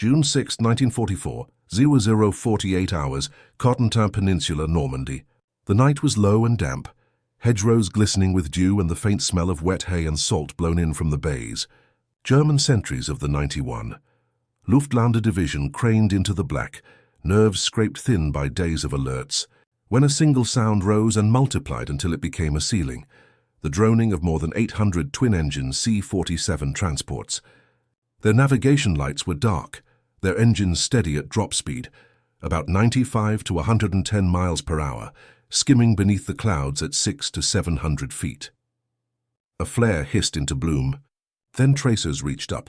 June 6, 1944, 0048 hours, Cotentin Peninsula, Normandy. The night was low and damp, hedgerows glistening with dew and the faint smell of wet hay and salt blown in from the bays. German sentries of the 91. Luftlande-Division craned into the black, nerves scraped thin by days of alerts, when a single sound rose and multiplied until it became a ceiling, the droning of more than 800 twin-engine C-47 transports. Their navigation lights were dark, their engines steady at drop speed, about 95 to 110 miles per hour, skimming beneath the clouds at 600 to 700 feet. A flare hissed into bloom, then tracers reached up,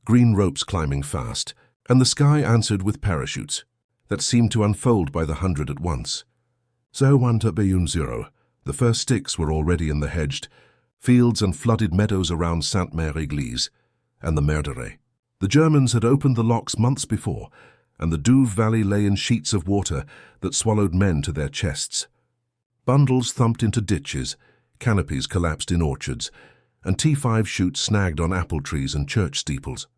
green ropes climbing fast, and the sky answered with parachutes that seemed to unfold by the hundred at once. 010, the first sticks were already in the hedged fields and flooded meadows around Sainte-Mère-Église and the Merdere. The Germans had opened the locks months before, and the Douve Valley lay in sheets of water that swallowed men to their chests. Bundles thumped into ditches, canopies collapsed in orchards, and T5 shoots snagged on apple trees and church steeples.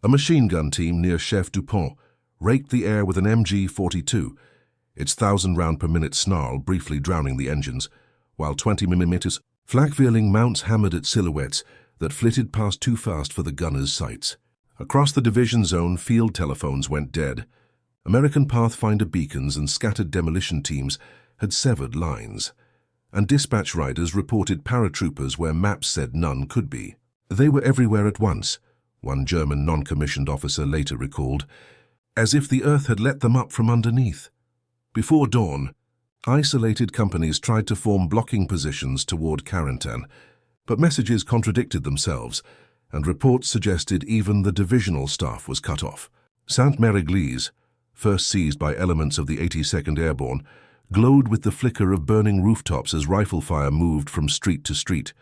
A machine gun team near Chef Dupont raked the air with an MG-42, its 1,000-round-per-minute snarl briefly drowning the engines, while 20mm Flakvierling mounts hammered at silhouettes that flitted past too fast for the gunners' sights. Across the division zone, field telephones went dead. American Pathfinder beacons and scattered demolition teams had severed lines, and dispatch riders reported paratroopers where maps said none could be. They were everywhere at once, one German non-commissioned officer later recalled, as if the earth had let them up from underneath. Before dawn, isolated companies tried to form blocking positions toward Cotentin, but messages contradicted themselves, and reports suggested even the divisional staff was cut off. Sainte-Mère-Église, first seized by elements of the 82nd Airborne, glowed with the flicker of burning rooftops as rifle fire moved from street to street.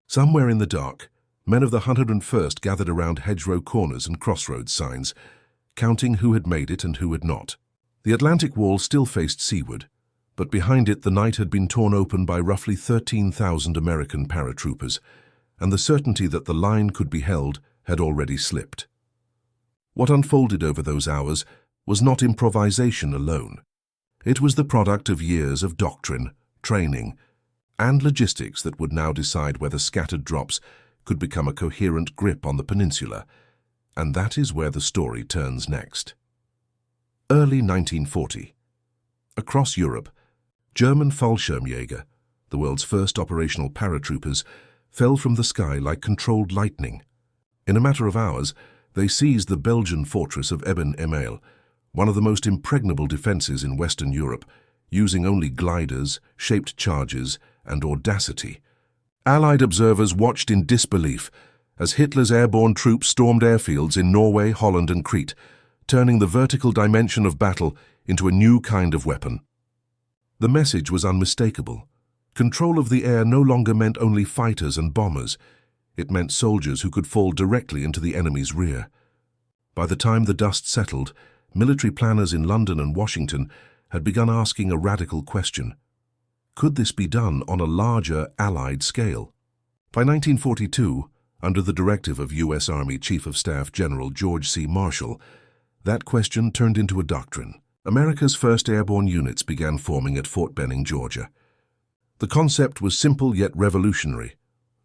Somewhere in the dark, men of the 101st gathered around hedgerow corners and crossroads signs, counting who had made it and who had not. The Atlantic Wall still faced seaward, but behind it the night had been torn open by roughly 13,000 American paratroopers, and the certainty that the line could be held had already slipped. What unfolded over those hours was not improvisation alone. It was the product of years of doctrine, training, and logistics that would now decide whether scattered drops could become a coherent grip on the peninsula, and that is where the story turns next. Early 1940. Across Europe, German Fallschirmjäger, the world's first operational paratroopers, fell from the sky like controlled lightning. In a matter of hours, they seized the Belgian fortress of Eben-Emael, one of the most impregnable defenses in Western Europe, using only gliders, shaped charges, and audacity. Allied observers watched in disbelief as Hitler's airborne troops stormed airfields in Norway, Holland, and Crete, turning the vertical dimension of battle into a new kind of weapon. The message was unmistakable. Control of the air no longer meant only fighters and bombers. It meant soldiers who could fall directly into the enemy's rear. By the time the dust settled, military planners in London and Washington had begun asking a radical question. Could this be done on a larger Allied scale? By 1942, under the directive of U.S. Army Chief of Staff General George C. Marshall, that question turned into a doctrine. America's first airborne units began forming at Fort Benning, Georgia. The concept was simple yet revolutionary.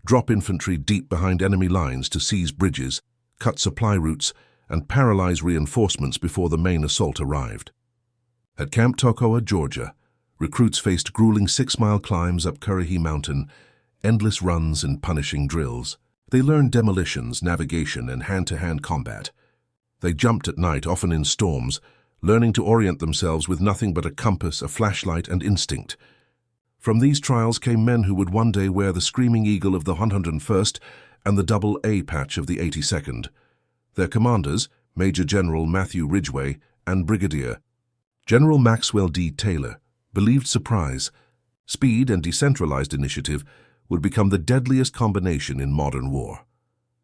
Drop infantry deep behind enemy lines to seize bridges, cut supply routes, and paralyze reinforcements before the main assault arrived. At Camp Toccoa, Georgia, recruits faced grueling 6-mile climbs up Currahee Mountain, endless runs and punishing drills. They learned demolitions, navigation, and hand-to-hand combat. They jumped at night, often in storms, learning to orient themselves with nothing but a compass, a flashlight, and instinct. From these trials came men who would one day wear the Screaming Eagle of the 101st and the double A patch of the 82nd. Their commanders, Major General Matthew Ridgway and Brigadier General Maxwell D. Taylor, believed surprise, speed, and decentralized initiative would become the deadliest combination in modern war.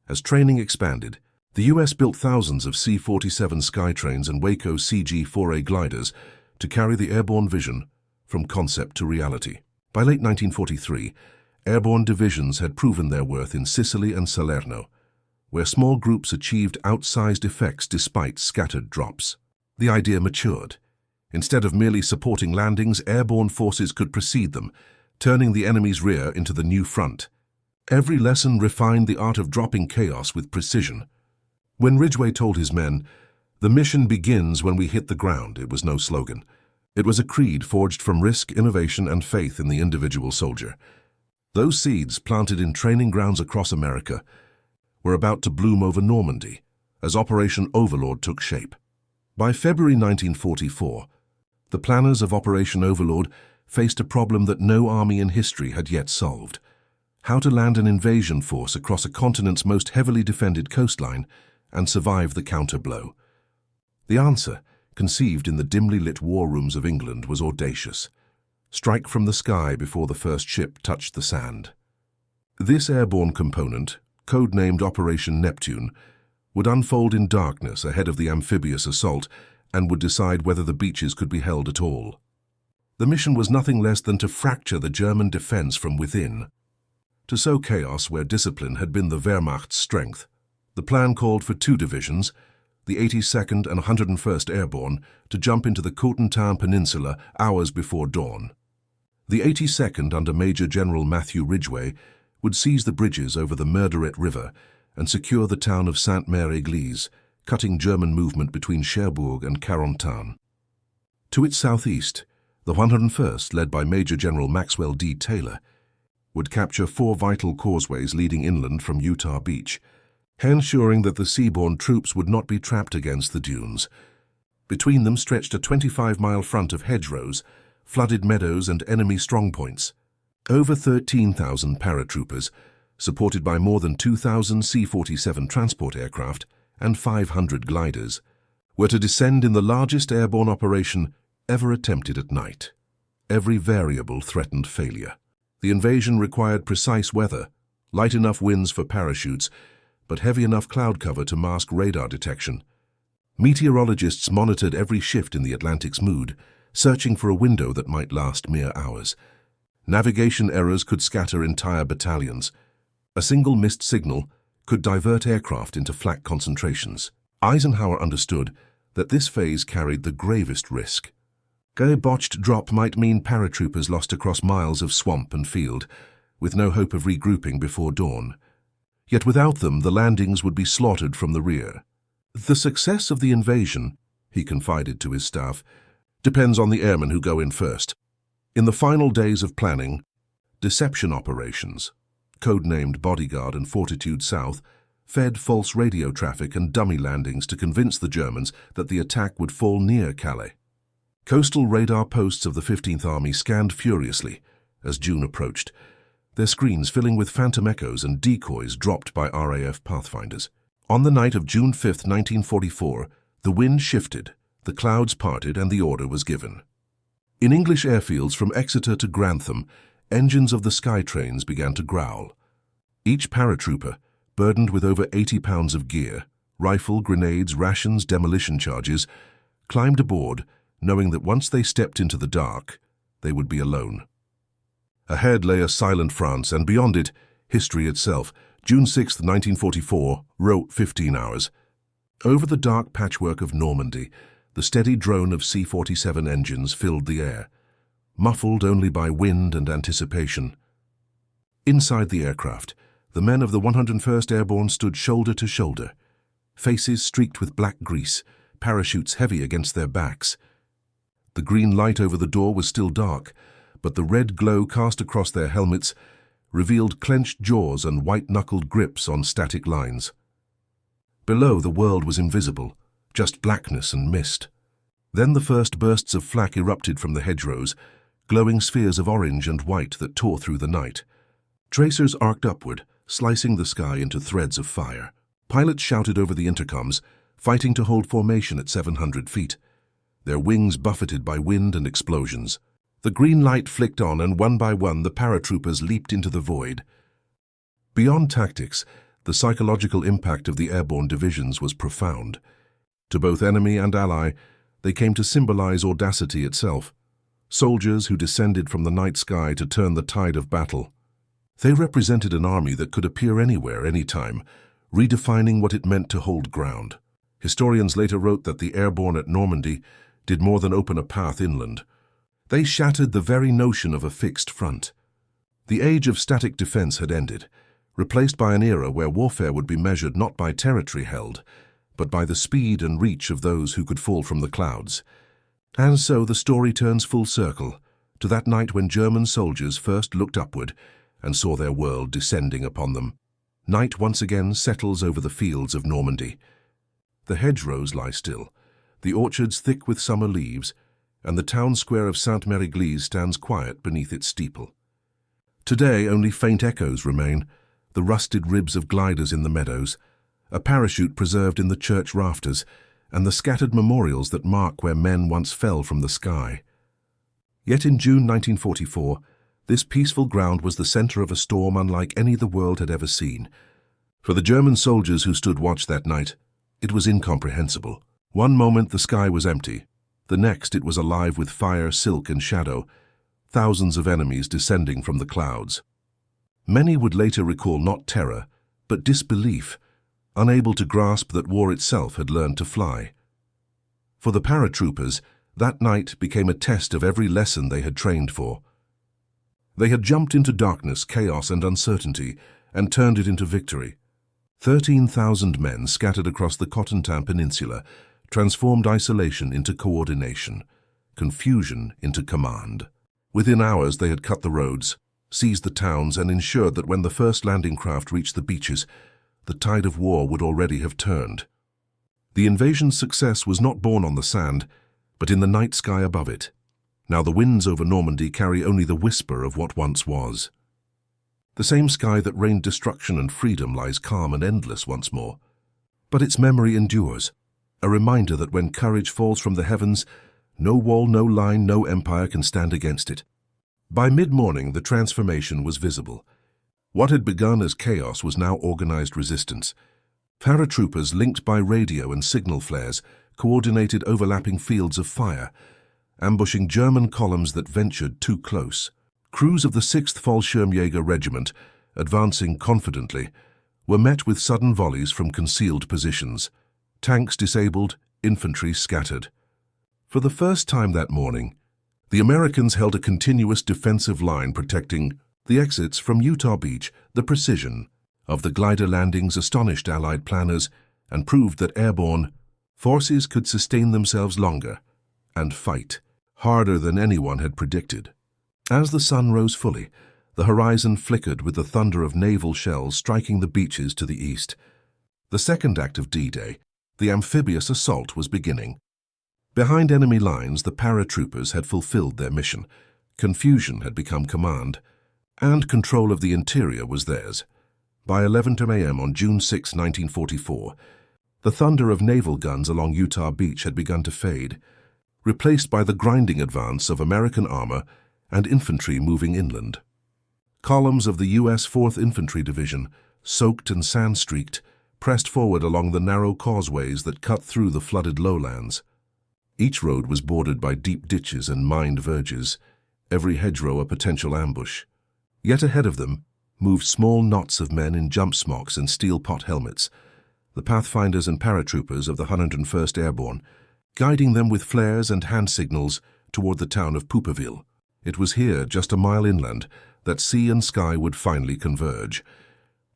As training expanded, the U.S. built thousands of C-47 Skytrains and Waco CG-4A gliders to carry the airborne vision from concept to reality. By late 1943, airborne divisions had proven their worth in Sicily and Salerno. where small groups achieved outsized effects despite scattered drops. The idea matured. Instead of merely supporting landings, airborne forces could precede them, turning the enemy's rear into the new front. Every lesson refined the art of dropping chaos with precision. When Ridgway told his men, "The mission begins when we hit the ground," it was no slogan. It was a creed forged from risk, innovation, and faith in the individual soldier. Those seeds, planted in training grounds across America, were about to bloom over Normandy as Operation Overlord took shape. By February 1944, the planners of Operation Overlord faced a problem that no army in history had yet solved: how to land an invasion force across a continent's most heavily defended coastline and survive the counter-blow. The answer, conceived in the dimly lit war rooms of England, was audacious: strike from the sky before the first ship touched the sand. This airborne component, codenamed Operation Neptune, would unfold in darkness ahead of the amphibious assault and would decide whether the beaches could be held at all. The mission was nothing less than to fracture the German defense from within, to sow chaos where discipline had been the Wehrmacht's strength. The plan called for 2 divisions, the 82nd and 101st Airborne, to jump into the Cotentin Peninsula hours before dawn. The 82nd, under Major General Matthew Ridgway, would seize the bridges over the Murderette River and secure the town of Sainte-Mère-Église, cutting German movement between Cherbourg and Cotentin. To its southeast, the 101st, led by Major General Maxwell D. Taylor, would capture 4 vital causeways leading inland from Utah Beach, ensuring that the seaborne troops would not be trapped against the dunes. Between them stretched a 25-mile front of hedgerows, flooded meadows, and enemy strongpoints. Over 13,000 paratroopers, supported by more than 2,000 C-47 transport aircraft and 500 gliders, were to descend in the largest airborne operation ever attempted at night. Every variable threatened failure. The invasion required precise weather, light enough winds for parachutes, but heavy enough cloud cover to mask radar detection. Meteorologists monitored every shift in the Atlantic's mood, searching for a window that might last mere hours. Navigation errors could scatter entire battalions. A single missed signal could divert aircraft into flak concentrations. Eisenhower understood that this phase carried the gravest risk. A botched drop might mean paratroopers lost across miles of swamp and field, with no hope of regrouping before dawn. Yet without them, the landings would be slaughtered from the rear. "The success of the invasion," he confided to his staff, "depends on the airmen who go in first." In the final days of planning, deception operations, codenamed Bodyguard and Fortitude South, fed false radio traffic and dummy landings to convince the Germans that the attack would fall near Calais. Coastal radar posts of the 15th Army scanned furiously as June approached, their screens filling with phantom echoes and decoys dropped by RAF pathfinders. On the night of June 5, 1944, the wind shifted, the clouds parted, and the order was given. In English airfields from Exeter to Grantham, engines of the Skytrains began to growl. Each paratrooper, burdened with over 80 pounds of gear, rifle, grenades, rations, demolition charges, climbed aboard, knowing that once they stepped into the dark, they would be alone. Ahead lay a silent France, and beyond it, history itself. June 6, 1944, wrote 15 hours. Over the dark patchwork of Normandy, the steady drone of C-47 engines filled the air, muffled only by wind and anticipation. Inside the aircraft, the men of the 101st Airborne stood shoulder to shoulder, faces streaked with black grease, parachutes heavy against their backs. The green light over the door was still dark, but the red glow cast across their helmets revealed clenched jaws and white-knuckled grips on static lines. Below, the world was invisible, just blackness and mist. Then the first bursts of flak erupted from the hedgerows, glowing spheres of orange and white that tore through the night. Tracers arced upward, slicing the sky into threads of fire. Pilots shouted over the intercoms, fighting to hold formation at 700 feet, their wings buffeted by wind and explosions. The green light flicked on, and one by one the paratroopers leaped into the void. Beyond tactics, the psychological impact of the airborne divisions was profound. To both enemy and ally, they came to symbolize audacity itself, soldiers who descended from the night sky to turn the tide of battle. They represented an army that could appear anywhere, anytime, redefining what it meant to hold ground. Historians later wrote that the airborne at Normandy did more than open a path inland. They shattered the very notion of a fixed front. The age of static defense had ended, replaced by an era where warfare would be measured not by territory held, but by the speed and reach of those who could fall from the clouds. And so the story turns full circle to that night when German soldiers first looked upward and saw their world descending upon them. Night once again settles over the fields of Normandy. The hedgerows lie still, the orchards thick with summer leaves, and the town square of Sainte-Mère-Église stands quiet beneath its steeple. Today only faint echoes remain, the rusted ribs of gliders in the meadows, a parachute preserved in the church rafters, and the scattered memorials that mark where men once fell from the sky. Yet in June 1944, this peaceful ground was the center of a storm unlike any the world had ever seen. For the German soldiers who stood watch that night, it was incomprehensible. One moment the sky was empty, the next it was alive with fire, silk, and shadow, thousands of enemies descending from the clouds. Many would later recall not terror, but disbelief, unable to grasp that war itself had learned to fly. For the paratroopers, that night became a test of every lesson they had trained for. They had jumped into darkness, chaos, and uncertainty, and turned it into victory. 13,000 men scattered across the Cotentin Peninsula transformed isolation into coordination, confusion into command. Within hours they had cut the roads, seized the towns, and ensured that when the first landing craft reached the beaches, the tide of war would already have turned. The invasion's success was not born on the sand, but in the night sky above it. Now the winds over Normandy carry only the whisper of what once was. The same sky that rained destruction and freedom lies calm and endless once more. But its memory endures, a reminder that when courage falls from the heavens, no wall, no line, no empire can stand against it. By mid-morning, the transformation was visible. What had begun as chaos was now organized resistance. Paratroopers linked by radio and signal flares coordinated overlapping fields of fire, ambushing German columns that ventured too close. Crews of the 6th Fallschirmjäger Regiment, advancing confidently, were met with sudden volleys from concealed positions. Tanks disabled, infantry scattered. For the first time that morning, the Americans held a continuous defensive line protecting the exits from Utah Beach. The precision of the glider landings astonished Allied planners and proved that airborne forces could sustain themselves longer and fight harder than anyone had predicted. As the sun rose fully, the horizon flickered with the thunder of naval shells striking the beaches to the east. The second act of D-Day, the amphibious assault, was beginning. Behind enemy lines, the paratroopers had fulfilled their mission. Confusion had become command, and control of the interior was theirs. By 11 a.m. on June 6, 1944, the thunder of naval guns along Utah Beach had begun to fade, replaced by the grinding advance of American armor and infantry moving inland. Columns of the U.S. 4th Infantry Division, soaked and sand-streaked, pressed forward along the narrow causeways that cut through the flooded lowlands. Each road was bordered by deep ditches and mined verges, every hedgerow a potential ambush. Yet ahead of them moved small knots of men in jump smocks and steel pot helmets, the pathfinders and paratroopers of the 101st Airborne, guiding them with flares and hand signals toward the town of Pouperville. It was here, just a mile inland, that sea and sky would finally converge.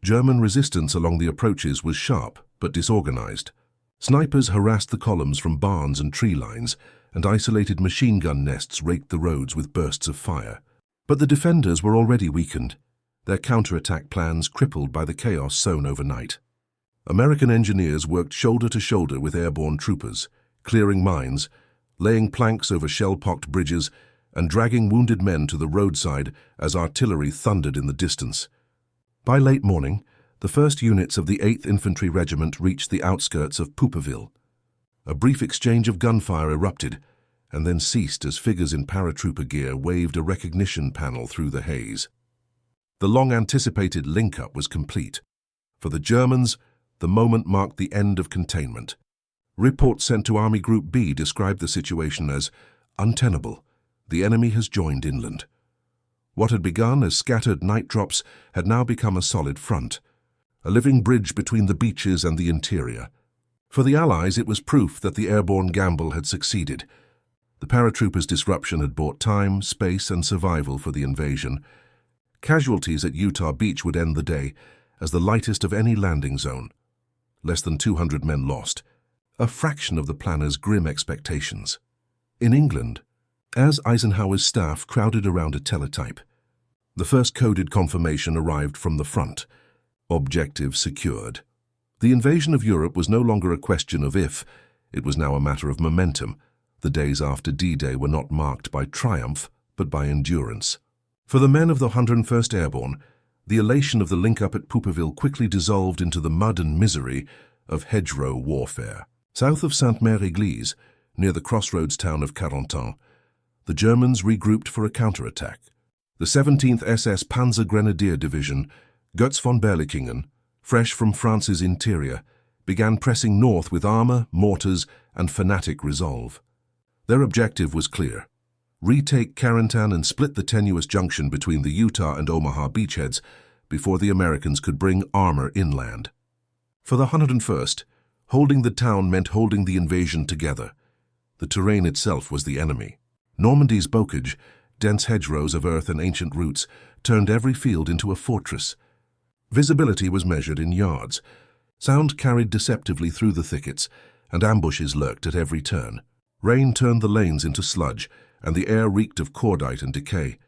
German resistance along the approaches was sharp but disorganized. Snipers harassed the columns from barns and tree lines, and isolated machine gun nests raked the roads with bursts of fire. But the defenders were already weakened, their counterattack plans crippled by the chaos sown overnight. American engineers worked shoulder to shoulder with airborne troopers, clearing mines, laying planks over shell-pocked bridges, and dragging wounded men to the roadside as artillery thundered in the distance. By late morning, the first units of the 8th Infantry Regiment reached the outskirts of Pouperville. A brief exchange of gunfire erupted, and then ceased as figures in paratrooper gear waved a recognition panel through the haze. The long-anticipated link-up was complete. For the Germans, the moment marked the end of containment. Reports sent to Army Group B described the situation as untenable. The enemy has joined inland. What had begun as scattered night drops had now become a solid front. a living bridge between the beaches and the interior. For the Allies, it was proof that the airborne gamble had succeeded. The paratroopers' disruption had bought time, space, and survival for the invasion. Casualties at Utah Beach would end the day as the lightest of any landing zone. Less than 200 men lost, a fraction of the planners' grim expectations. In England, as Eisenhower's staff crowded around a teletype, the first coded confirmation arrived from the front. Objective secured. The invasion of Europe was no longer a question of if, it was now a matter of momentum. The days after D-Day were not marked by triumph, but by endurance. For the men of the 101st Airborne, the elation of the link-up at Pouperville quickly dissolved into the mud and misery of hedgerow warfare. South of Sainte-Mère-Église, near the crossroads town of Cotentin, the Germans regrouped for a counterattack. The 17th SS Panzer Grenadier Division, Götz von Berlichingen, fresh from France's interior, began pressing north with armor, mortars, and fanatic resolve. Their objective was clear: retake Cotentin and split the tenuous junction between the Utah and Omaha beachheads before the Americans could bring armor inland. For the 101st, holding the town meant holding the invasion together. The terrain itself was the enemy. Normandy's bocage, dense hedgerows of earth and ancient roots, turned every field into a fortress. Visibility was measured in yards. Sound carried deceptively through the thickets, and ambushes lurked at every turn. Rain turned the lanes into sludge, and the air reeked of cordite and decay.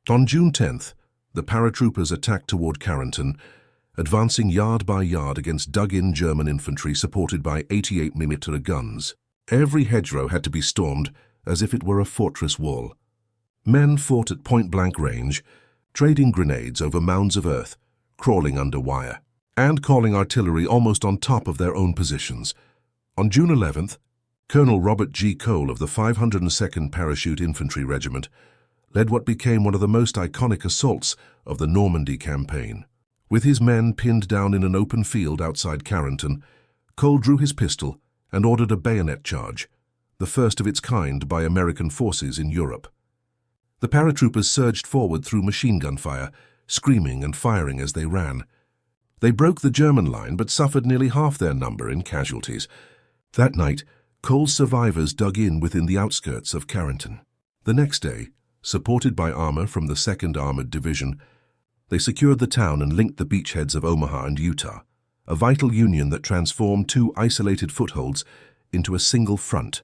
On June 10th, the paratroopers attacked toward Cotentin, advancing yard by yard against dug-in German infantry supported by 88mm guns. Every hedgerow had to be stormed as if it were a fortress wall. Men fought at point-blank range, trading grenades over mounds of earth, crawling under wire, and calling artillery almost on top of their own positions. On June 11th, Colonel Robert G. Cole of the 502nd Parachute Infantry Regiment led what became one of the most iconic assaults of the Normandy campaign. With his men pinned down in an open field outside Cotentin, Cole drew his pistol and ordered a bayonet charge, the first of its kind by American forces in Europe. The paratroopers surged forward through machine gun fire, screaming and firing as they ran. They broke the German line but suffered nearly half their number in casualties. That night, Cole's survivors dug in within the outskirts of Cotentin. The next day, supported by armor from the 2nd Armored Division, they secured the town and linked the beachheads of Omaha and Utah, a vital union that transformed two isolated footholds into a single front.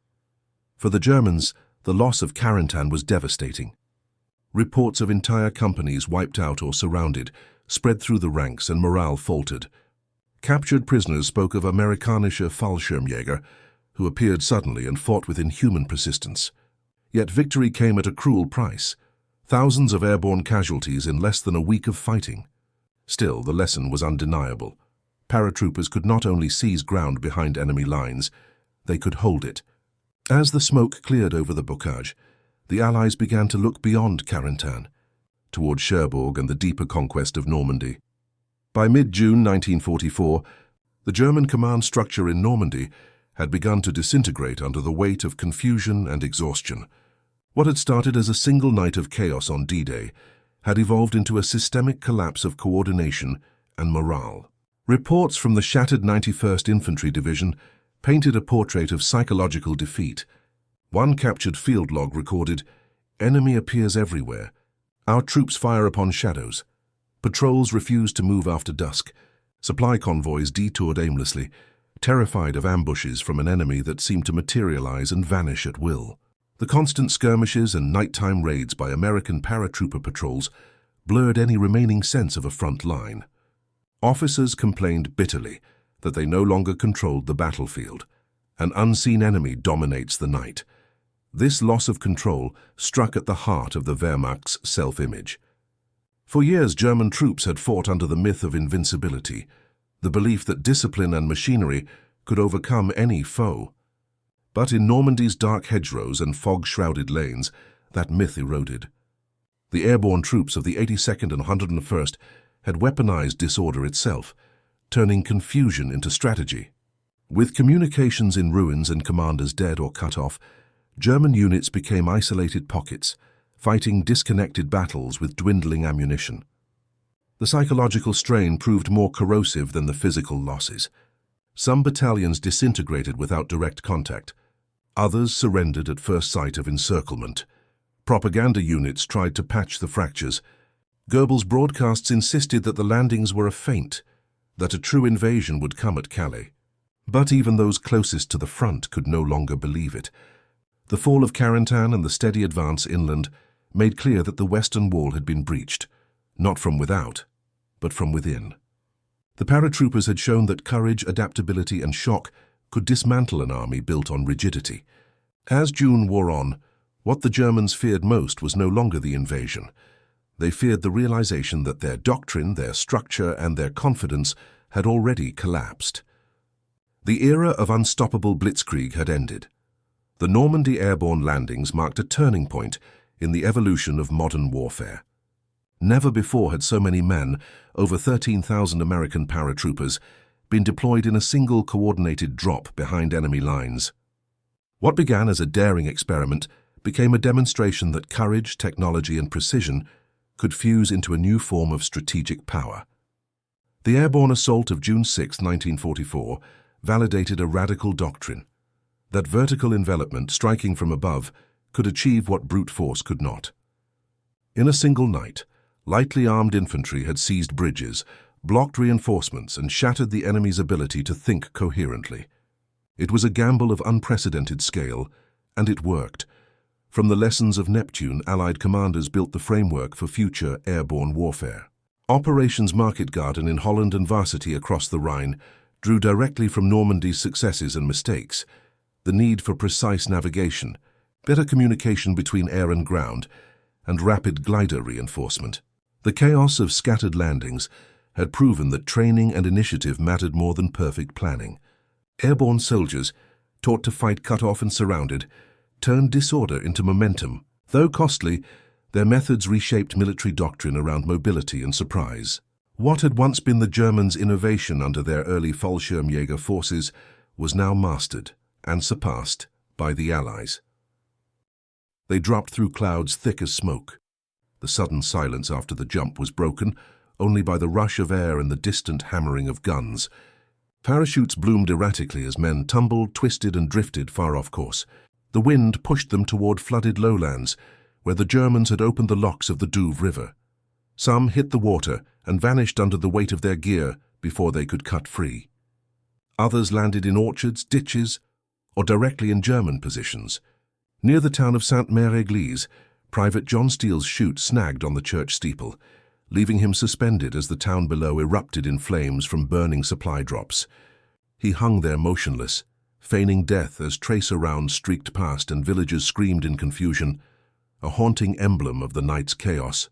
For the Germans, the loss of Cotentin was devastating. Reports of entire companies wiped out or surrounded spread through the ranks and morale faltered. Captured prisoners spoke of Amerikanische Fallschirmjäger, who appeared suddenly and fought with inhuman persistence. Yet victory came at a cruel price: thousands of airborne casualties in less than a week of fighting. Still, the lesson was undeniable. Paratroopers could not only seize ground behind enemy lines, they could hold it. As the smoke cleared over the bocage, the Allies began to look beyond Cotentin, toward Cherbourg and the deeper conquest of Normandy. By mid-June 1944, the German command structure in Normandy had begun to disintegrate under the weight of confusion and exhaustion. What had started as a single night of chaos on D-Day had evolved into a systemic collapse of coordination and morale. Reports from the shattered 91st Infantry Division painted a portrait of psychological defeat. One captured field log recorded, "Enemy appears everywhere. Our troops fire upon shadows. Patrols refuse to move after dusk. Supply convoys detoured aimlessly, terrified of ambushes from an enemy that seemed to materialize and vanish at will." The constant skirmishes and nighttime raids by American paratrooper patrols blurred any remaining sense of a front line. Officers complained bitterly that they no longer controlled the battlefield. An unseen enemy dominates the night. This loss of control struck at the heart of the Wehrmacht's self-image. For years, German troops had fought under the myth of invincibility, the belief that discipline and machinery could overcome any foe. But in Normandy's dark hedgerows and fog-shrouded lanes, that myth eroded. The airborne troops of the 82nd and 101st had weaponized disorder itself, turning confusion into strategy. With communications in ruins and commanders dead or cut off, German units became isolated pockets, fighting disconnected battles with dwindling ammunition. The psychological strain proved more corrosive than the physical losses. Some battalions disintegrated without direct contact. Others surrendered at first sight of encirclement. Propaganda units tried to patch the fractures. Goebbels' broadcasts insisted that the landings were a feint, that a true invasion would come at Calais. But even those closest to the front could no longer believe it. The fall of Cotentin and the steady advance inland made clear that the Western Wall had been breached, not from without, but from within. The paratroopers had shown that courage, adaptability, and shock could dismantle an army built on rigidity. As June wore on, what the Germans feared most was no longer the invasion. They feared the realization that their doctrine, their structure, and their confidence had already collapsed. The era of unstoppable blitzkrieg had ended. The Normandy airborne landings marked a turning point in the evolution of modern warfare. Never before had so many men, over 13,000 American paratroopers, been deployed in a single coordinated drop behind enemy lines. What began as a daring experiment became a demonstration that courage, technology, and precision could fuse into a new form of strategic power. The airborne assault of June 6, 1944, validated a radical doctrine, that vertical envelopment, striking from above, could achieve what brute force could not. In a single night, lightly armed infantry had seized bridges, blocked reinforcements, and shattered the enemy's ability to think coherently. It was a gamble of unprecedented scale, and it worked. From the lessons of Neptune, Allied commanders built the framework for future airborne warfare. Operations Market-Garden in Holland and Varsity across the Rhine drew directly from Normandy's successes and mistakes, the need for precise navigation, better communication between air and ground, and rapid glider reinforcement. The chaos of scattered landings had proven that training and initiative mattered more than perfect planning. Airborne soldiers, taught to fight cut off and surrounded, turned disorder into momentum. Though costly, their methods reshaped military doctrine around mobility and surprise. What had once been the Germans' innovation under their early Fallschirmjäger forces was now mastered and surpassed by the Allies. They dropped through clouds thick as smoke. The sudden silence after the jump was broken only by the rush of air and the distant hammering of guns. Parachutes bloomed erratically as men tumbled, twisted, and drifted far off course. The wind pushed them toward flooded lowlands, where the Germans had opened the locks of the Douve River. Some hit the water and vanished under the weight of their gear before they could cut free. Others landed in orchards, ditches, or directly in German positions. Near the town of Sainte-Mère-Église, Private John Steele's chute snagged on the church steeple, leaving him suspended as the town below erupted in flames from burning supply drops. He hung there motionless, feigning death as tracer rounds streaked past and villagers screamed in confusion, a haunting emblem of the night's chaos.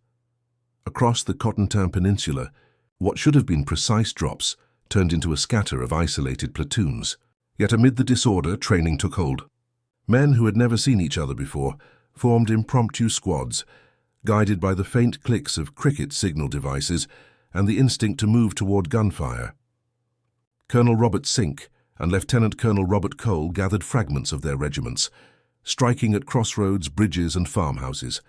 Across the Cotentin Peninsula, what should have been precise drops turned into a scatter of isolated platoons. Yet amid the disorder, training took hold. Men who had never seen each other before formed impromptu squads, guided by the faint clicks of cricket signal devices and the instinct to move toward gunfire. Colonel Robert Sink and Lieutenant Colonel Robert Cole gathered fragments of their regiments, striking at crossroads, bridges, and farmhouses.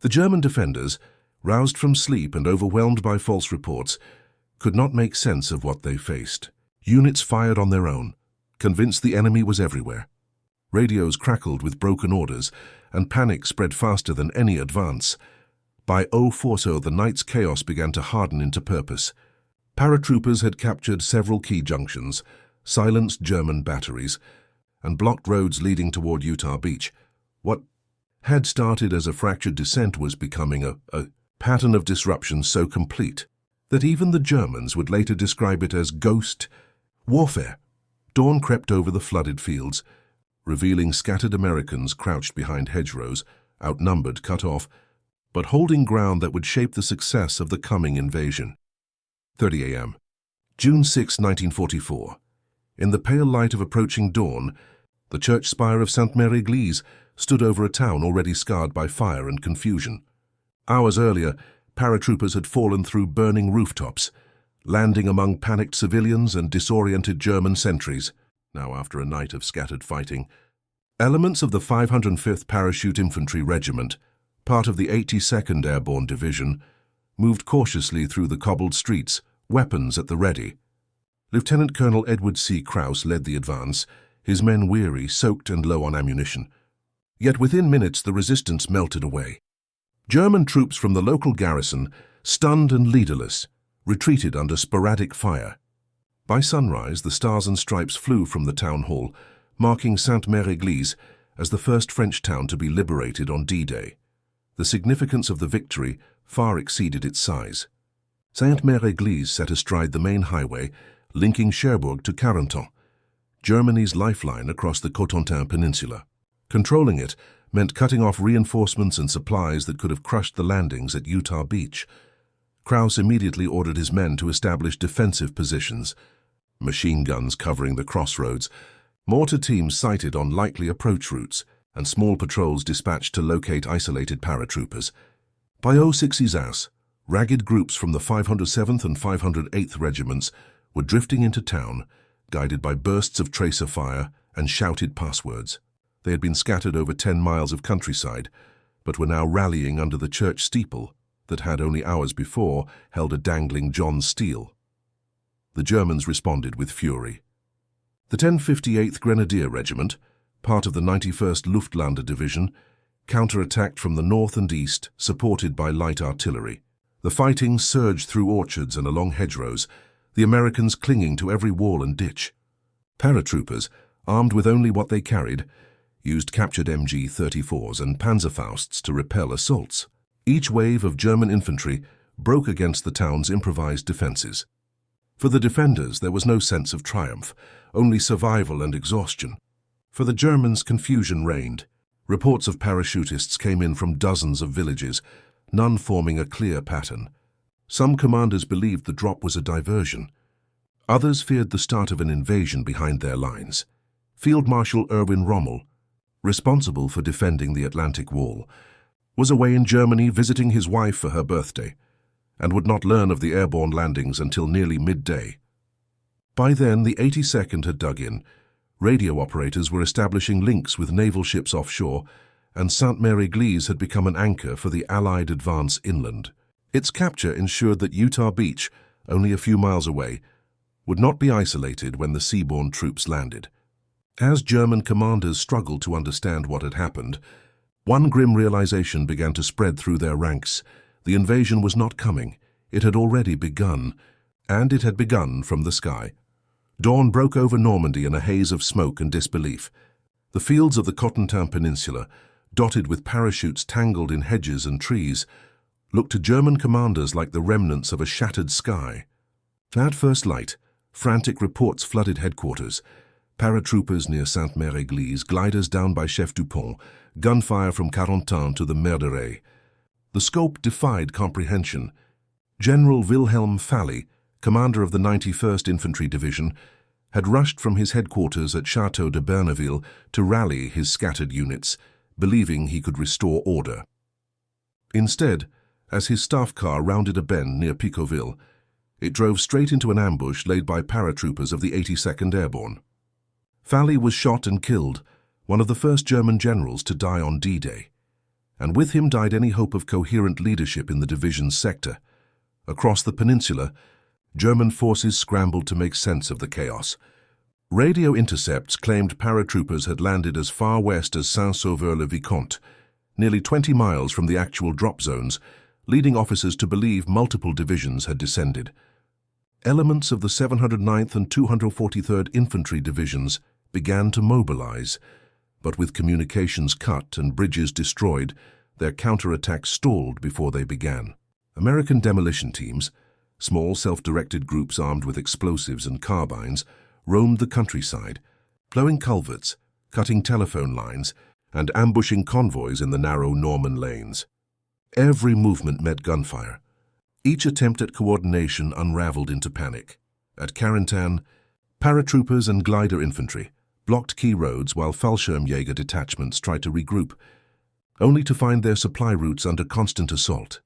The German defenders, roused from sleep and overwhelmed by false reports, could not make sense of what they faced. Units fired on their own, convinced the enemy was everywhere. Radios crackled with broken orders, and panic spread faster than any advance. By 040, the night's chaos began to harden into purpose. Paratroopers had captured several key junctions, silenced German batteries, and blocked roads leading toward Utah Beach. What had started as a fractured descent was becoming a pattern of disruption so complete that even the Germans would later describe it as ghost warfare. Dawn crept over the flooded fields, revealing scattered Americans crouched behind hedgerows, outnumbered, cut off, but holding ground that would shape the success of the coming invasion. 30 a.m. June 6, 1944. In the pale light of approaching dawn, the church spire of Sainte-Mère-Église stood over a town already scarred by fire and confusion. Hours earlier, paratroopers had fallen through burning rooftops, landing among panicked civilians and disoriented German sentries. Now, after a night of scattered fighting, elements of the 505th Parachute Infantry Regiment, part of the 82nd Airborne Division, moved cautiously through the cobbled streets, weapons at the ready. Lieutenant Colonel Edward C. Krauss led the advance, his men weary, soaked and low on ammunition. Yet within minutes the resistance melted away. German troops from the local garrison, stunned and leaderless, retreated under sporadic fire. By sunrise, the stars and stripes flew from the town hall, marking Sainte-Mère-Église as the first French town to be liberated on D-Day. The significance of the victory far exceeded its size. Sainte-Mère-Église sat astride the main highway, linking Cherbourg to Cotentin, Germany's lifeline across the Cotentin Peninsula. Controlling it meant cutting off reinforcements and supplies that could have crushed the landings at Utah Beach. Krauss immediately ordered his men to establish defensive positions, machine guns covering the crossroads, mortar teams sighted on likely approach routes, and small patrols dispatched to locate isolated paratroopers. By 06 hours, ragged groups from the 507th and 508th Regiments were drifting into town, guided by bursts of tracer fire and shouted passwords. They had been scattered over 10 miles of countryside, but were now rallying under the church steeple that had only hours before held a dangling John Steel. The Germans responded with fury. The 1058th Grenadier Regiment, part of the 91st Luftlande-Division, counterattacked from the north and east, supported by light artillery. The fighting surged through orchards and along hedgerows, the Americans clinging to every wall and ditch. Paratroopers, armed with only what they carried, used captured MG-34s and Panzerfausts to repel assaults. Each wave of German infantry broke against the town's improvised defenses. For the defenders, there was no sense of triumph, only survival and exhaustion. For the Germans, confusion reigned. Reports of parachutists came in from dozens of villages, none forming a clear pattern. Some commanders believed the drop was a diversion. Others feared the start of an invasion behind their lines. Field Marshal Erwin Rommel, responsible for defending the Atlantic Wall, was away in Germany visiting his wife for her birthday, and would not learn of the airborne landings until nearly midday. By then, the 82nd had dug in. Radio operators were establishing links with naval ships offshore, and Sainte-Mère-Église had become an anchor for the Allied advance inland. Its capture ensured that Utah Beach, only a few miles away, would not be isolated when the seaborne troops landed. As German commanders struggled to understand what had happened, one grim realization began to spread through their ranks. The invasion was not coming. It had already begun, and it had begun from the sky. Dawn broke over Normandy in a haze of smoke and disbelief. The fields of the Cotentin Peninsula, dotted with parachutes tangled in hedges and trees, looked to German commanders like the remnants of a shattered sky. At first light, frantic reports flooded headquarters. Paratroopers near Sainte-Mère-Église, gliders down by Chef Dupont, gunfire from Cotentin to the Merderet. The scope defied comprehension. General Wilhelm Falley, commander of the 91st Infantry Division, had rushed from his headquarters at Château de Berneville to rally his scattered units, believing he could restore order. Instead, as his staff car rounded a bend near Picoville, it drove straight into an ambush laid by paratroopers of the 82nd Airborne. Falley was shot and killed, one of the first German generals to die on D-Day, and with him died any hope of coherent leadership in the division's sector. Across the peninsula, German forces scrambled to make sense of the chaos. Radio intercepts claimed paratroopers had landed as far west as Saint-Sauveur-le-Vicomte, nearly 20 miles from the actual drop zones, leading officers to believe multiple divisions had descended. Elements of the 709th and 243rd Infantry Divisions began to mobilize, but with communications cut and bridges destroyed, their counterattack stalled before they began. American demolition teams, small self-directed groups armed with explosives and carbines, roamed the countryside, blowing culverts, cutting telephone lines, and ambushing convoys in the narrow Norman lanes. Every movement met gunfire. Each attempt at coordination unraveled into panic. At Cotentin, paratroopers and glider infantry blocked key roads while Fallschirmjäger detachments tried to regroup, only to find their supply routes under constant assault.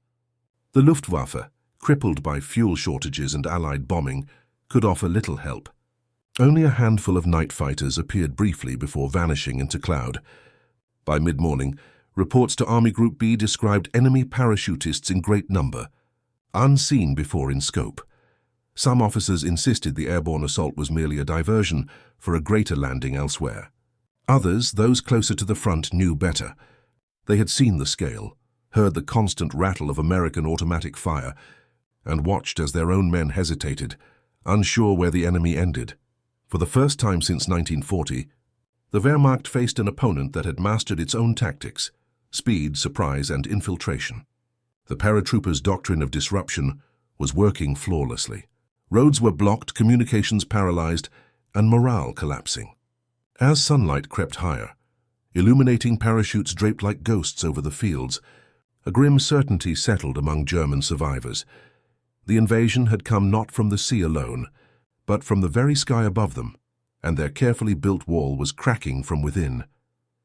The Luftwaffe, crippled by fuel shortages and Allied bombing, could offer little help. Only a handful of night fighters appeared briefly before vanishing into cloud. By mid-morning, reports to Army Group B described enemy parachutists in great number. unseen before in scope. Some officers insisted the airborne assault was merely a diversion for a greater landing elsewhere. Others, those closer to the front, knew better. They had seen the scale, heard the constant rattle of American automatic fire, and watched as their own men hesitated, unsure where the enemy ended. For the first time since 1940, the Wehrmacht faced an opponent that had mastered its own tactics: speed, surprise, and infiltration. The paratroopers' doctrine of disruption was working flawlessly. Roads were blocked, communications paralyzed, and morale collapsing. As sunlight crept higher, illuminating parachutes draped like ghosts over the fields, a grim certainty settled among German survivors. The invasion had come not from the sea alone, but from the very sky above them, and their carefully built wall was cracking from within.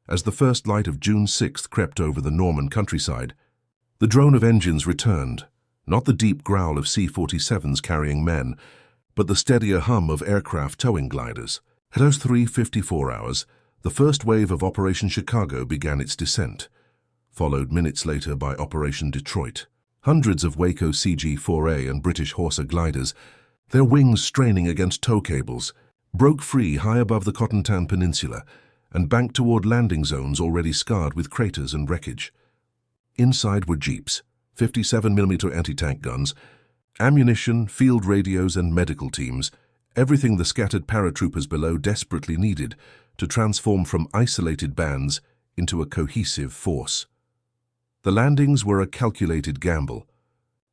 As the first light of June 6th crept over the Norman countryside, the drone of engines returned, not the deep growl of C-47s carrying men, but the steadier hum of aircraft towing gliders. At 03:54 hours, the first wave of Operation Chicago began its descent, followed minutes later by Operation Detroit. Hundreds of Waco CG-4A and British Horsa gliders, their wings straining against tow cables, broke free high above the Cotentin Peninsula and banked toward landing zones already scarred with craters and wreckage. Inside were jeeps, 57mm anti-tank guns, ammunition, field radios, and medical teams, everything the scattered paratroopers below desperately needed to transform from isolated bands into a cohesive force. The landings were a calculated gamble.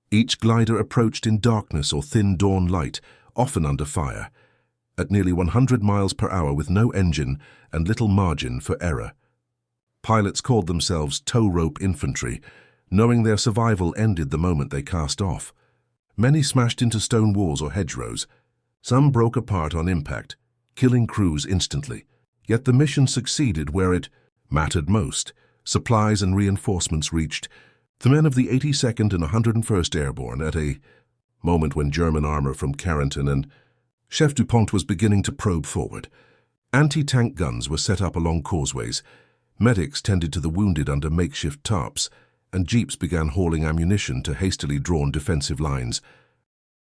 Each glider approached in darkness or thin dawn light, often under fire, at nearly 100 miles per hour with no engine and little margin for error. Pilots called themselves tow rope infantry, knowing their survival ended the moment they cast off. Many smashed into stone walls or hedgerows. Some broke apart on impact, killing crews instantly. Yet the mission succeeded where it mattered most. Supplies and reinforcements reached the men of the 82nd and 101st Airborne at a moment when German armor from Cotentin and Chef Dupont was beginning to probe forward. Anti-tank guns were set up along causeways. Medics tended to the wounded under makeshift tarps, and jeeps began hauling ammunition to hastily drawn defensive lines.